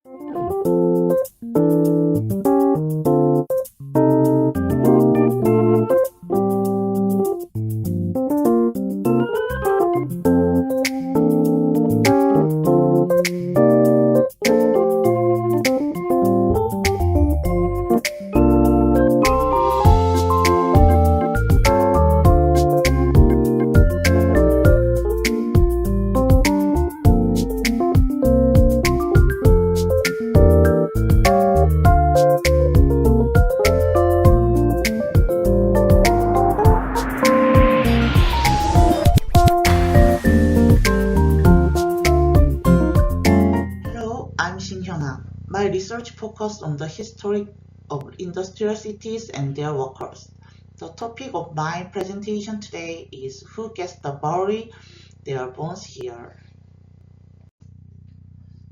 Hello, I'm Shin Hyuna. My research focused on the history of industrial cities and their workers. The topic of my presentation today is who gets the bury their bones here.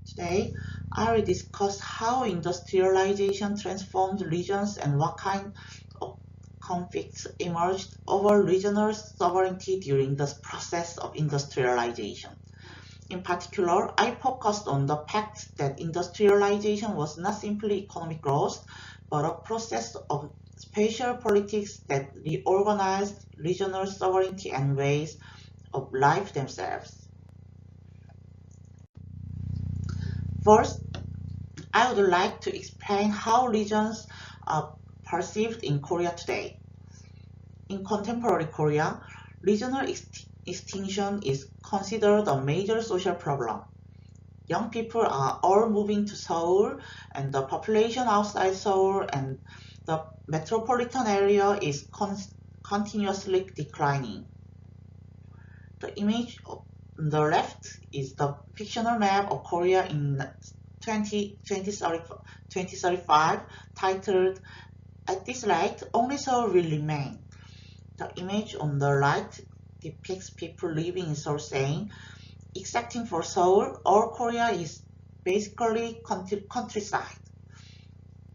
Today, I will discuss how industrialization transformed regions and what kind of conflicts emerged over regional sovereignty during the process of industrialization. In particular, I focused on the fact that industrialization was not simply economic growth, but a process of spatial politics that reorganized regional sovereignty and ways of life themselves. First, I would like to explain how regions are perceived in Korea today. In contemporary Korea, regional extinction is considered a major social problem. Young people are all moving to Seoul, and the population outside Seoul and the metropolitan area is continuously declining. The image on the left is the fictional map of Korea in 2035 titled "At this rate, only Seoul will remain." The image on the right depicts people living in Seoul saying, "Excepting for Seoul, all Korea is basically countryside."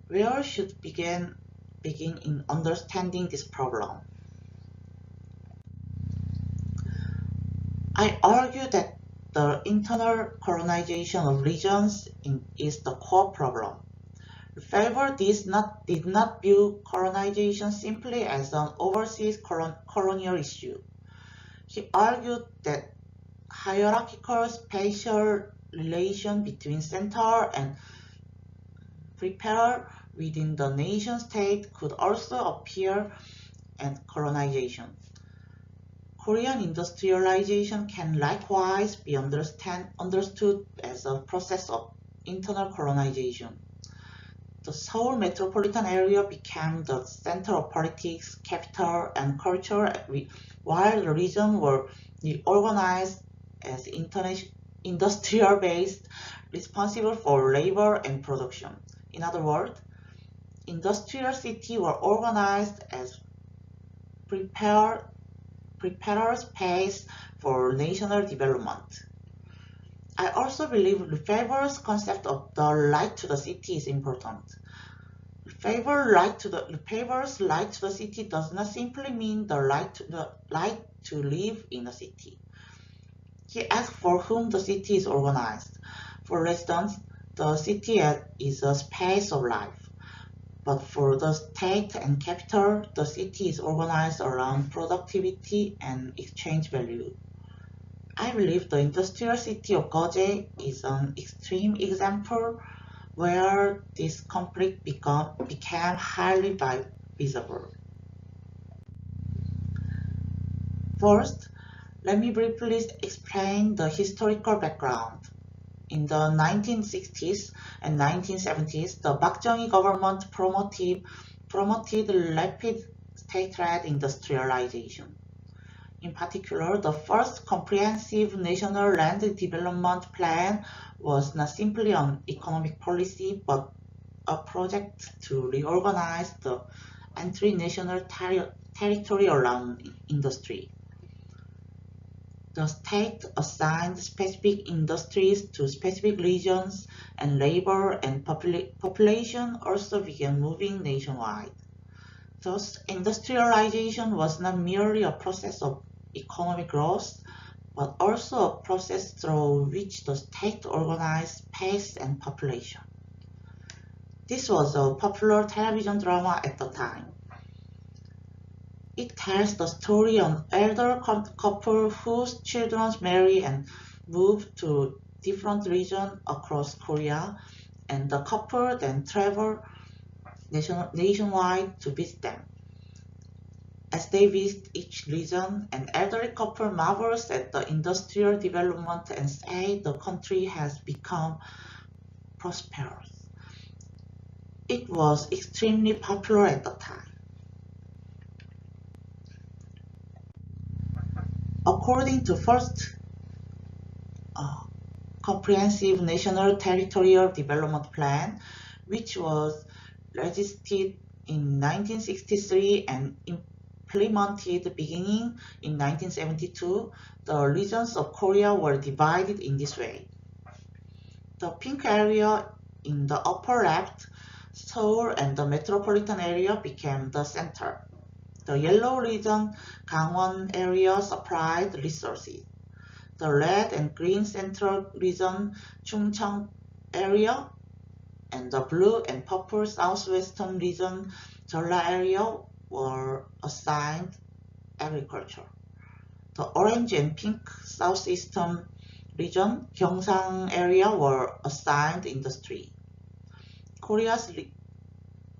Where should begin in understanding this problem? I argue that the internal colonization of regions is the core problem. Lefebvre did not view colonization simply as an overseas colonial issue. He argued that hierarchical spatial relation between center and peripheral within the nation state could also appear in colonization. Korean industrialization can likewise be understood as a process of internal colonization. The Seoul metropolitan area became the center of politics, capital, and culture, while the region were reorganized as industrial based, responsible for labor and production. In other words, industrial cities were organized as prepared space for national development. I also believe Lefebvre's concept of the right to the city is important. Lefebvre's right to the city does not simply mean the right to live in a city. He asks for whom the city is organized. For residents, the city is a space of life. But for the state and capital, the city is organized around productivity and exchange value. I believe the industrial city of Goje is an extreme example where this conflict became highly visible. First, let me briefly explain the historical background. In the 1960s and 1970s, the Park Chung-hee government promoted rapid state-led industrialization. In particular, the first comprehensive national land development plan was not simply an economic policy, but a project to reorganize the entire national territory around industry. The state assigned specific industries to specific regions, and labor and population also began moving nationwide. Thus, industrialization was not merely a process of economic growth, but also a process through which the state organized space and population. This was a popular television drama at the time. It tells the story of an elder couple whose children marry and move to different regions across Korea, and the couple then travel nationwide to visit them. As they visit each region, an elderly couple marvels at the industrial development and say the country has become prosperous. It was extremely popular at the time. According to first Comprehensive National Territorial Development Plan, which was registered in 1963 and implemented beginning in 1972, the regions of Korea were divided in this way. The pink area in the upper left, Seoul and the metropolitan area became the center. The yellow region, Gangwon area, supplied resources. The red and green central region, Chungcheong area, and the blue and purple southwestern region, Jeolla area, were assigned agriculture. The orange and pink southeastern region, Gyeongsang area, were assigned industry. Korea's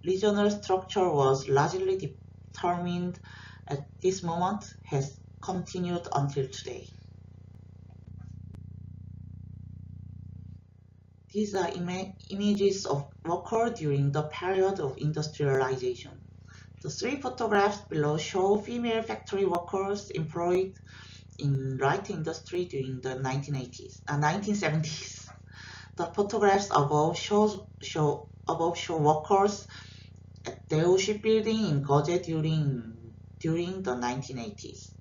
regional structure was largely determined at this moment, has continued until today. These are images of workers during the period of industrialization. The three photographs below show female factory workers employed in light industry during the 1970s. The photographs above show workers at Daewoo Shipbuilding in Goje during the 1980s.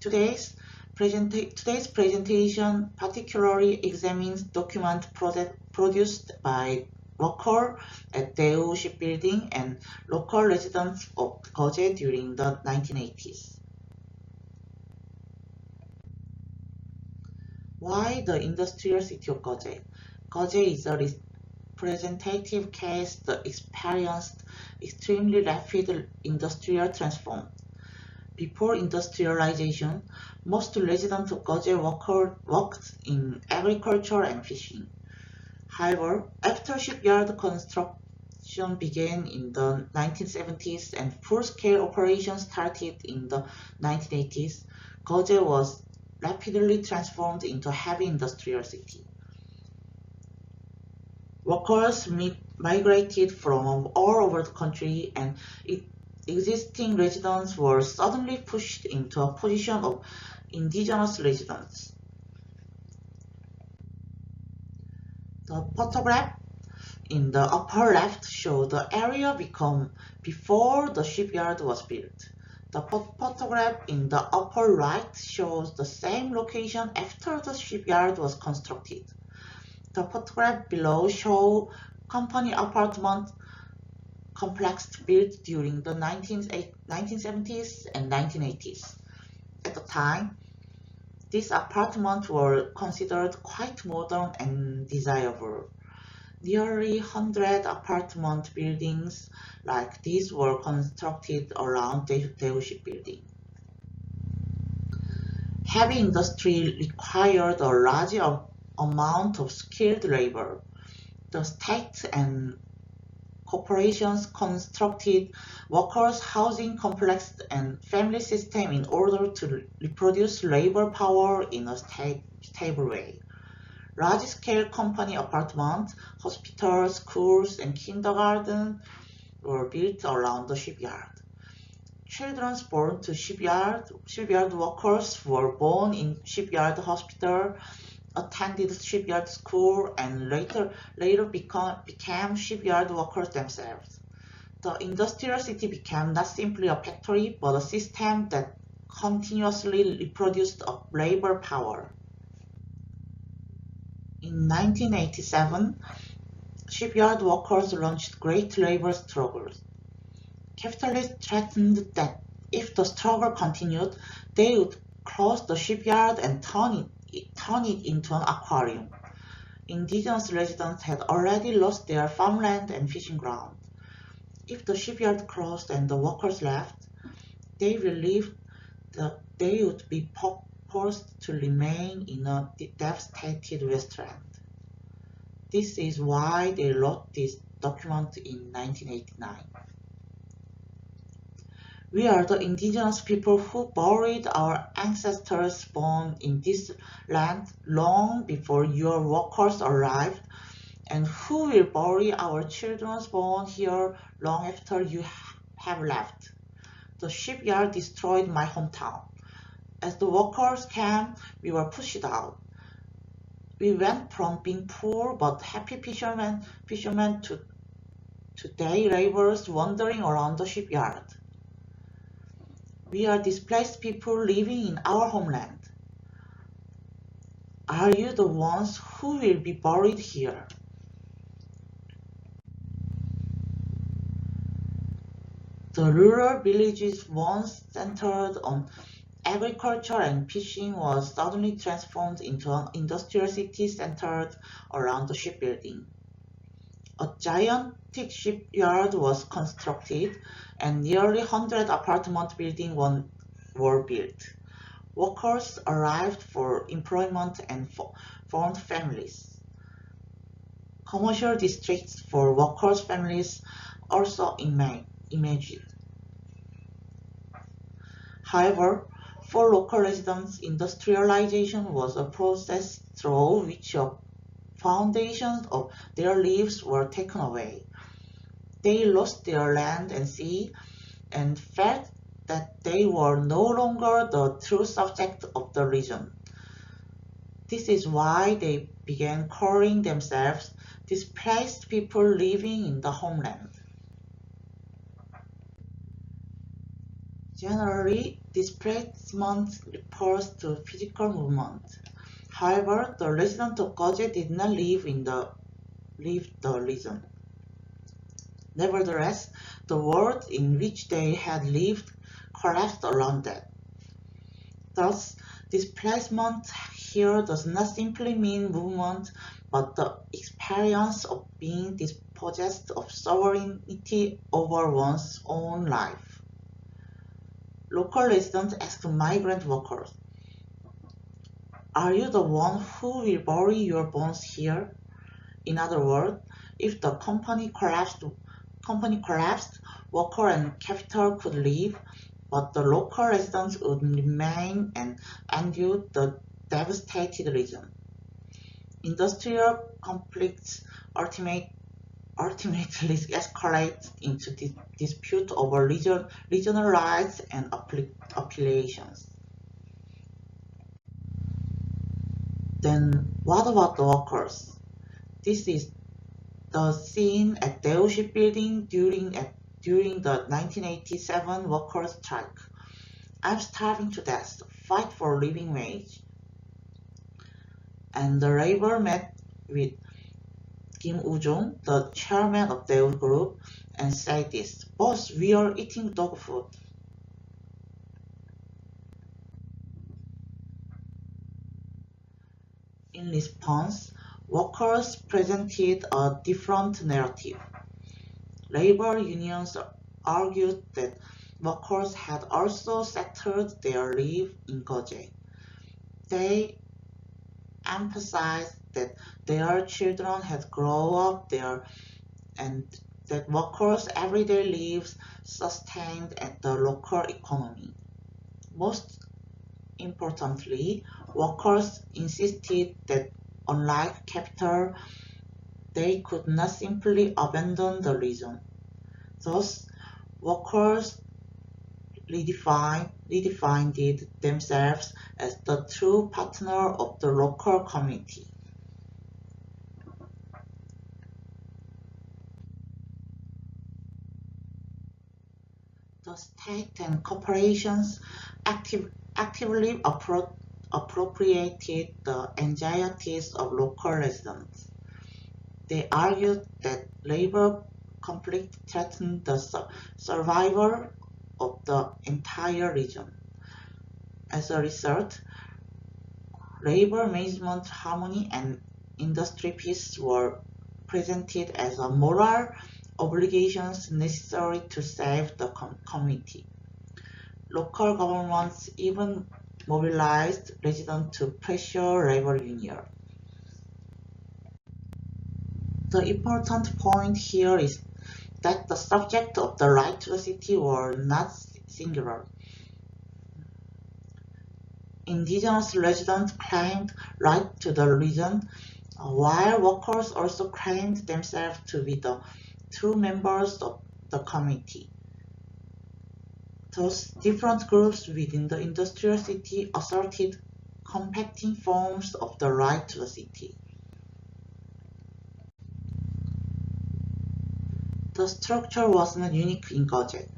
Today's presentation particularly examines documents produced by workers at Daewoo Shipbuilding and local residents of Goje during the 1980s. Why the industrial city of Goje? Goje is a representative case that experienced extremely rapid industrial transformation. Before industrialization, most residents of Goje worked in agriculture and fishing. However, after shipyard construction began in the 1970s and full-scale operations started in the 1980s, Goje was rapidly transformed into a heavy industrial city. Workers migrated from all over the country, and existing residents were suddenly pushed into a position of indigenous residents. The photograph in the upper left shows the area before the shipyard was built. The photograph in the upper right shows the same location after the shipyard was constructed. The photograph below shows company apartment complex built during the 1970s and 1980s. At the time, these apartments were considered quite modern and desirable. Nearly 100 apartment buildings like these were constructed around Daewoo Shipbuilding. Heavy industry required a large amount of skilled labor. The state and corporations constructed workers' housing complex and family system in order to reproduce labor power in a stable way. Large-scale company apartments, hospitals, schools, and kindergartens were built around the shipyard. Children born to shipyard workers were born in shipyard hospital, attended shipyard school, and later became shipyard workers themselves. The industrial city became not simply a factory, but a system that continuously reproduced labor power. In 1987, shipyard workers launched great labor struggles. Capitalists threatened that if the struggle continued, they would close the shipyard and turn it into an aquarium. Indigenous residents had already lost their farmland and fishing ground. If the shipyard closed and the workers left, they believed that they would be forced to remain in a devastated wasteland. This is why they wrote this document in 1989. We are the indigenous people who buried our ancestors' bones in this land long before your workers arrived, and who will bury our children's bones here long after you have left. The shipyard destroyed my hometown. As the workers came, we were pushed out. We went from being poor but happy fishermen to day laborers wandering around the shipyard. We are displaced people living in our homeland. Are you the ones who will be buried here? The rural villages once centered on agriculture and fishing was suddenly transformed into an industrial city centered around the shipbuilding. A gigantic shipyard was constructed, and nearly 100 apartment buildings were built. Workers arrived for employment and formed families. Commercial districts for workers' families also emerged. However, for local residents, industrialization was a process through which a foundations of their lives were taken away. They lost their land and sea and felt that they were no longer the true subject of the region. This is why they began calling themselves displaced people living in the homeland. Generally, displacement refers to physical movement. However, the residents of Goje did not leave the region. Nevertheless, the world in which they had lived collapsed around them. Thus, displacement here does not simply mean movement, but the experience of being dispossessed of sovereignty over one's own life. Local residents asked migrant workers, "Are you the one who will bury your bones here?" In other words, if the company collapsed, worker and capital could leave, but the local residents would remain and endure the devastated region. Industrial conflicts ultimately escalate into dispute over regional rights and appellations. Then what about the workers? This is the scene at Daewoo Shipbuilding during the 1987 workers' strike. "I'm starving to death. Fight for living wage." And the labor met with Kim Woo-jung, the chairman of Daewoo Group, and said this, "Boss, we are eating dog food." In response, workers presented a different narrative. Labor unions argued that workers had also settled their lives in Goje. They emphasized that their children had grown up there and that workers' everyday lives sustained the local economy. Most importantly, workers insisted that unlike capital, they could not simply abandon the region. Thus, workers redefined themselves as the true partner of the local community. The state and corporations actively appropriated the anxieties of local residents. They argued that labor conflict threatened the survival of the entire region. As a result, labor management harmony and industry peace were presented as a moral obligations necessary to save the community. Local governments even mobilized residents to pressure labor union. The important point here is that the subject of the right to the city were not singular. Indigenous residents claimed right to the region, while workers also claimed themselves to be the true members of the community. Thus, different groups within the industrial city asserted competing forms of the right to the city. The structure was not unique in Gojek.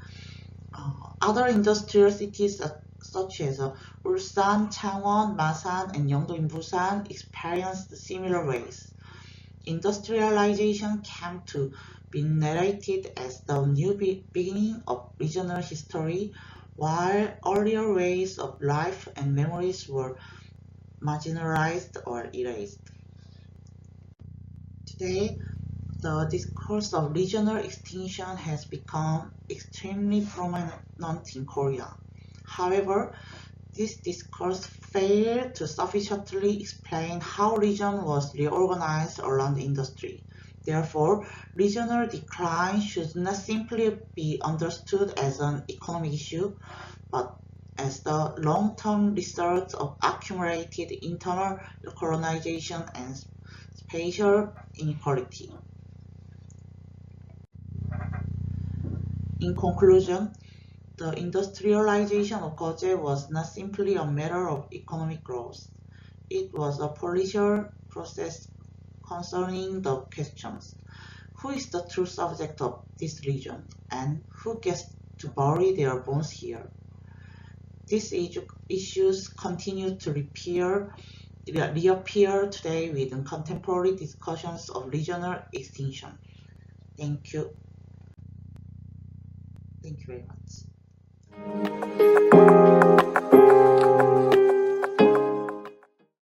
Other industrial cities such as Ulsan, Changwon, Masan, and Yeongdo in Busan experienced similar ways. Industrialization came to be narrated as the new beginning of regional history, while earlier ways of life and memories were marginalized or erased. Today, the discourse of regional extinction has become extremely prominent in Korea. However, this discourse failed to sufficiently explain how region was reorganized around industry. Therefore, regional decline should not simply be understood as an economic issue, but as the long-term result of accumulated internal colonization and spatial inequality. In conclusion, the industrialization of Goje was not simply a matter of economic growth. It was a political process concerning the questions: who is the true subject of this region, and who gets to bury their bones here? These issues continue to reappear today within contemporary discussions of regional extinction. Thank you. Thank you very much.